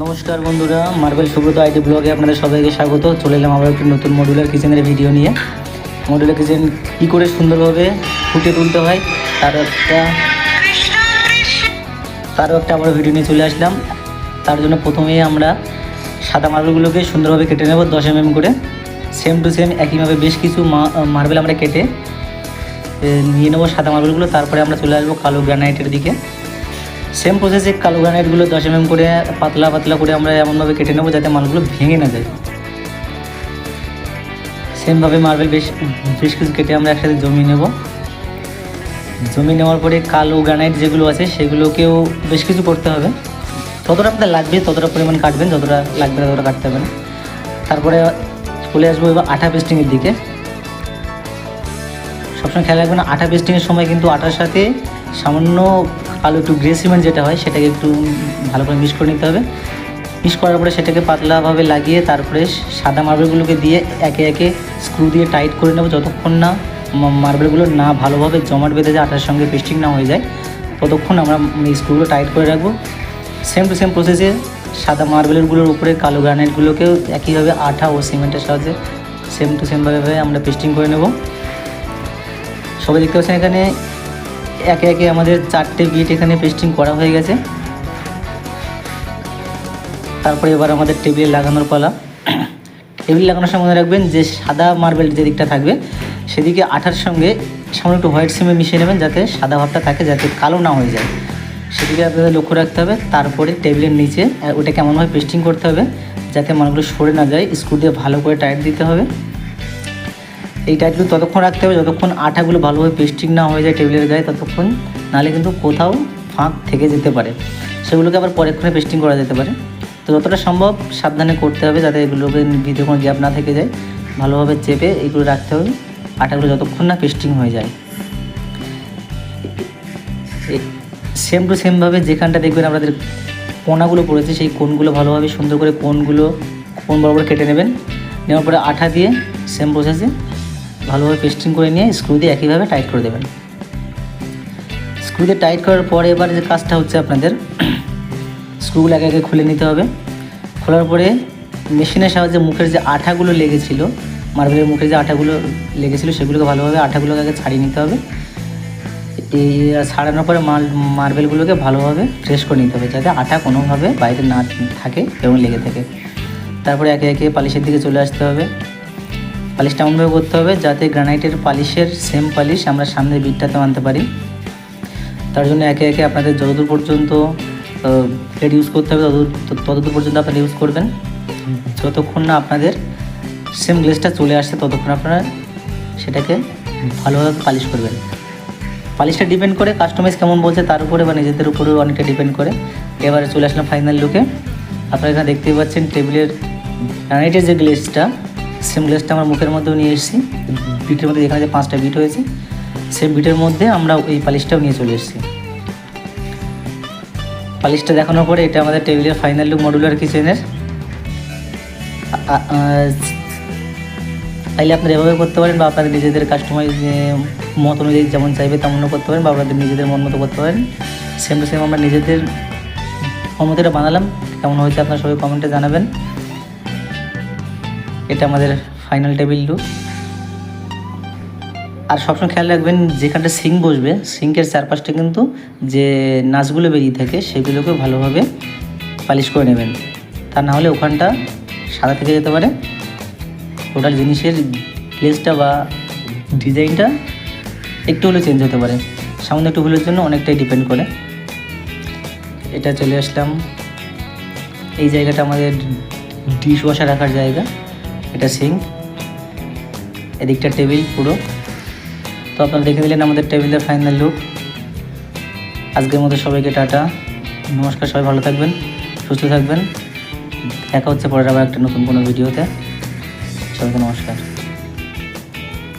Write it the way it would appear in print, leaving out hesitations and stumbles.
নমস্কার বন্ধুরা, marble Subrata IT ব্লগে আপনাদের সবাইকে স্বাগত। চলে এলাম আবার একটি নতুন মডুলার কিচেনের ভিডিও নিয়ে। মডুলার কিচেন কী করে সুন্দরভাবে ফুটিয়ে তুলতে হয় তারও একটা আবার ভিডিও নিয়ে চলে আসলাম। তার জন্য প্রথমেই আমরা সাদা মার্বেলগুলোকে সুন্দরভাবে কেটে নেব 10 mm করে। সেম টু সেম একইভাবে বেশ কিছু মার্বেল আমরা কেটে নিয়ে নেবো সাদা মার্বেলগুলো। তারপরে আমরা চলে আসবো কালো গ্রানাইটের দিকে। সেম প্রসেসে কালো গ্রানাইটগুলো 10 mm করে পাতলা পাতলা করে আমরা এমনভাবে কেটে নেবো যাতে মালগুলো ভেঙে না যায়। সেমভাবে মার্বেল বেশ কিছু কেটে আমরা একসাথে জমিয়ে নেব। জমিয়ে নেওয়ার পরে কালো গ্রানাইট যেগুলো আছে সেগুলোকেও বেশ কিছু করতে হবে। যতটা আপনার লাগবে ততটা পরিমাণ কাটবেন, যতটা লাগবে ততটা কাটতে হবে না। তারপরে চলে আসবো এবার আঠা পেস্টিংয়ের দিকে। সবসময় খেয়াল রাখবেন আঠা পেস্টিংয়ের সময় কিন্তু আটার সাথে সামান্য কালো একটু গ্রে সিমেন্ট যেটা হয় সেটাকে একটু ভালো করে মিক্স করে নিতে হবে। মিক্স করার পরে সেটাকে পাতলাভাবে লাগিয়ে তারপরে সাদা মার্বেলগুলোকে দিয়ে একে একে স্ক্রু দিয়ে টাইট করে নেব যতক্ষণ না মার্বেলগুলো না ভালোভাবে জমাট বেঁধে যায়, আটার সঙ্গে পেস্টিং না হয়ে যায়, ততক্ষণ আমরা স্ক্রুগুলো টাইট করে রাখবো। সেম টু সেম প্রসেসে সাদা মার্বেলগুলোর উপরে কালো গ্রানাইটগুলোকেও একইভাবে আঠা ও সিমেন্টের সাহায্যে সেম টু সেমভাবে আমরা পেস্টিং করে নেব। সবাই দেখতে পাচ্ছেন এখানে একে একে আমাদের 4টে বিট এখানে পেস্টিং করা হয়ে গেছে। তারপরে এবার আমাদের টেবিলে লাগানোর পালা। টেবিল লাগানোর সময় মনে রাখবেন যে সাদা মার্বেল যে দিকটা থাকবে সেদিকে আঠার সঙ্গে সামান্য একটু হোয়াইট সিমেন্ট মিশিয়ে নেবেন যাতে সাদা ভাবটা থাকে, যাতে কালো না হয়ে যায়, সেদিকে আপনাদের লক্ষ্য রাখতে হবে। তারপরে টেবিলের নিচে ওটাকে এমনভাবে পেস্টিং করতে হবে যাতে মালগুলো সরে না যায়। স্ক্রু দিয়ে ভালো করে টাইট দিতে হবে। এই টাইটগুলো ততক্ষণ রাখতে হবে যতক্ষণ আঠাগুলো ভালোভাবে পেস্টিং না হয়ে যায় টেবিলের গায়ে, ততক্ষণ, নাহলে কিন্তু কোথাও ফাঁক থেকে যেতে পারে, সেগুলোকে আবার পরেক্ষণে পেস্টিং করা যেতে পারে। তো যতটা সম্ভব সাবধানে করতে হবে যাতে এগুলোকে ভিতরে কোনো গ্যাপ না থেকে যায়। ভালোভাবে চেপে এগুলো রাখতে হবে আটাগুলো যতক্ষণ না পেস্টিং হয়ে যায়। সেম টু সেমভাবে যেখানটা দেখবেন আপনাদের কোণাগুলো পড়েছে সেই কোণগুলো ভালোভাবে সুন্দর করে কোণ বরাবর কেটে নেবেন। নেওয়ার পরে আঠা দিয়ে সেম প্রসেসে ভালোভাবে পেস্টিং করে নিয়ে স্ক্রু দিয়ে একইভাবে টাইট করে দেবেন। স্ক্রু দিয়ে টাইট করার পরে এবার যে কাজটা হচ্ছে আপনাদের স্ক্রুগুলো একে একে খুলে নিতে হবে। খোলার পরে মেশিনের সাহায্যে মুখের যে আঠাগুলো লেগেছিল, মার্বেলের মুখে যে আঠাগুলো লেগেছিলো সেগুলোকে ভালোভাবে আঠাগুলোকে আগে ছাড়িয়ে নিতে হবে। এই ছাড়ানোর পরে মার্বেলগুলোকে ভালোভাবে ফ্রেশ করে নিতে হবে যাতে আঠা কোনোভাবে বাইরে না থাকে এবং লেগে থাকে। তারপরে একে একে পালিশের দিকে চলে আসতে হবে। পালিশটা এমনভাবে করতে হবে যাতে গ্রানাইটের পালিশের সেম পালিশ আমরা সামনের বিটটাতেও আনতে পারি। তার জন্য একে একে আপনাদের যতদূর পর্যন্ত প্লেট ইউজ করতে হবে ততদূর পর্যন্ত আপনারা ইউজ করবেন। যতক্ষণ না আপনাদের সেম গ্লেজটা চলে আসছে ততক্ষণ আপনারা সেটাকে ভালোভাবে পালিশ করবেন। পালিশটা ডিপেন্ড করে কাস্টমাইজ কেমন বলছে তার উপরে বা নিজেদের উপরেও অনেকটা ডিপেন্ড করে। এবারে চলে আসলাম ফাইনাল লুকে। আপনারা এখানে দেখতেই পাচ্ছেন টেবিলের গ্রানাইটের যে গ্লেজটা, সেম গ্লেজটা আমরা মুখের মধ্যেও নিয়ে এসেছি। বিটের মধ্যে এখানে যে 5টা বিট হয়েছে সেম বিটের মধ্যে আমরা এই পালিশটাও নিয়ে চলে এসেছি। পালিশটা দেখানোর পরে এটা আমাদের টেবিলের ফাইনাল লুক মডুলার কিচেনের। তাইলে আপনারা এভাবে করতে পারেন বা আপনাদের নিজেদের কাস্টমাইজ মত অনুযায়ী যেমন চাইবে তেমনও করতে পারেন বা আপনাদের নিজেদের মন মতো করতে পারেন। সেম টু সেম আমরা নিজেদের মতো বানালাম। কেমন হয়েছে আপনারা সবাই কমেন্টে জানাবেন। এটা আমাদের ফাইনাল টেবিল লুক। আর সবসময় খেয়াল রাখবেন যেখানটা সিঙ্ক বসবে সিঙ্কের চারপাশটা কিন্তু যে নাচগুলো বেরিয়ে থাকে সেগুলোকে ভালোভাবে পালিশ করে নেবেন, তা না হলে ওখানটা সাদা থেকে যেতে পারে। টোটাল জিনিসের গ্লেজটা বা ডিজাইনটা একটু হলেও চেঞ্জ হতে পারে, সামান্য একটু ভুলের জন্য অনেকটাই ডিপেন্ড করে। এটা চলে আসলাম এই জায়গাটা আমাদের ডিশ ওয়াশার রাখার জায়গা, এটা সিঙ্ক, এদিকটা টেবিল পুরো। তো আপনারা দেখে দিলেন আমাদের টেবিলের ফাইনাল লুক। আজকের মতো সবাইকে টাটা, নমস্কার। সবাই ভালো থাকবেন, সুস্থ থাকবেন। দেখা হচ্ছে পরের আবার একটা নতুন কোনো ভিডিওতে। সবাইকে নমস্কার।